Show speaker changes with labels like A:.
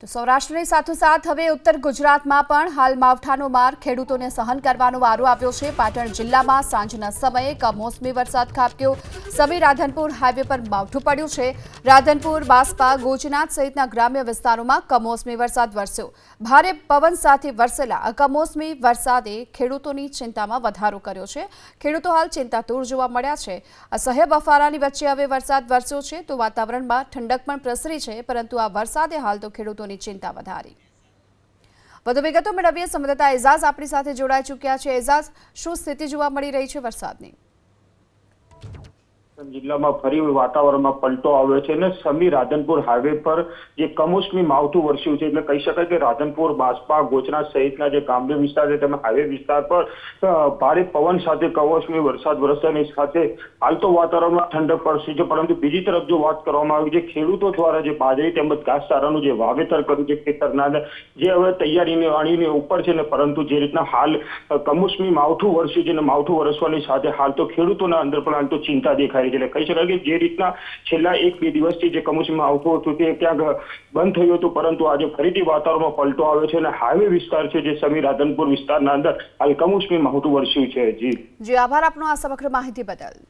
A: તો સૌરાષ્ટ્રની સાથોસાથ હવે ઉત્તર ગુજરાતમાં પણ હાલ માવઠાનો માર ખેડૂતોને સહન કરવાનો વારો આવ્યો છે। પાટણ જિલ્લામાં સાંજના સમયે કમોસમી વરસાદ ખાબક્યો। સમી રાધનપુર હાઈવે પર માવઠું પડ્યું છે। રાધનપુર, બાસ્પા, ગોચનાથ સહિતના ગ્રામ્ય વિસ્તારોમાં કમોસમી વરસાદ વરસ્યો। ભારે પવન સાથે વરસેલા કમોસમી વરસાદે ખેડૂતોની ચિંતામાં વધારો કર્યો છે। ખેડૂતો હાલ ચિંતાતુર જોવા મળ્યા છે। અસહ્ય બફારાની વચ્ચે હવે વરસાદ વરસ્યો છે તો વાતાવરણમાં ઠંડક પણ પ્રસરી છે, પરંતુ આ વરસાદે હાલ તો ખેડૂતો चिंता વધારી। વધુ વિગતો મેળવીએ। સંવાદદાતા એઝાઝ આપણી સાથે જોડાઈ ચૂક્યા છે। એઝાઝ, શું સ્થિતિ જોવા મળી રહી છે વરસાદની?
B: જિલ્લામાં ફરી વાતાવરણમાં પલટો આવ્યો છે અને સમી રાધનપુર હાઈવે પર જે કમોસમી માવઠું વરસ્યું છે, એટલે કહી શકાય કે રાધનપુર, બાસ્પા, ગોચનાથ સહિતના જે ગ્રામ્ય વિસ્તાર છે તેમાં હાઈવે વિસ્તાર પર ભારે પવન સાથે કમોસમી વરસાદ વરસવાની સાથે હાલ તો વાતાવરણમાં ઠંડક પડશે છે, પરંતુ બીજી તરફ જો વાત કરવામાં આવે, જે ખેડૂતો દ્વારા જે બાજરી તેમજ ઘાસચારાનું જે વાવેતર કર્યું છે ખેતરના, જે હવે તૈયારીની અણીની ઉપર છે ને, પરંતુ જે રીતના હાલ કમોસમી માવઠું વરસ્યું છે અને માવઠું વરસવાની સાથે હાલ તો ખેડૂતોના અંદર પણ હાલ તો ચિંતા દેખાય છે। કહી શકાય કે જે રીતના છેલ્લા 1-2 દિવસથી જે કમોસમી માવઠું હતું તે ક્યાંક બંધ થયું હતું, પરંતુ આજે ફરીથી વાતાવરણમાં પલટો આવ્યો છે અને હાઈવે વિસ્તાર છે જે સમી રાધનપુર વિસ્તારના અંદર હાલ કમોસમી માવઠું વરસ્યું છે। જી
A: આભાર આપનો આ સમગ્ર માહિતી બદલ।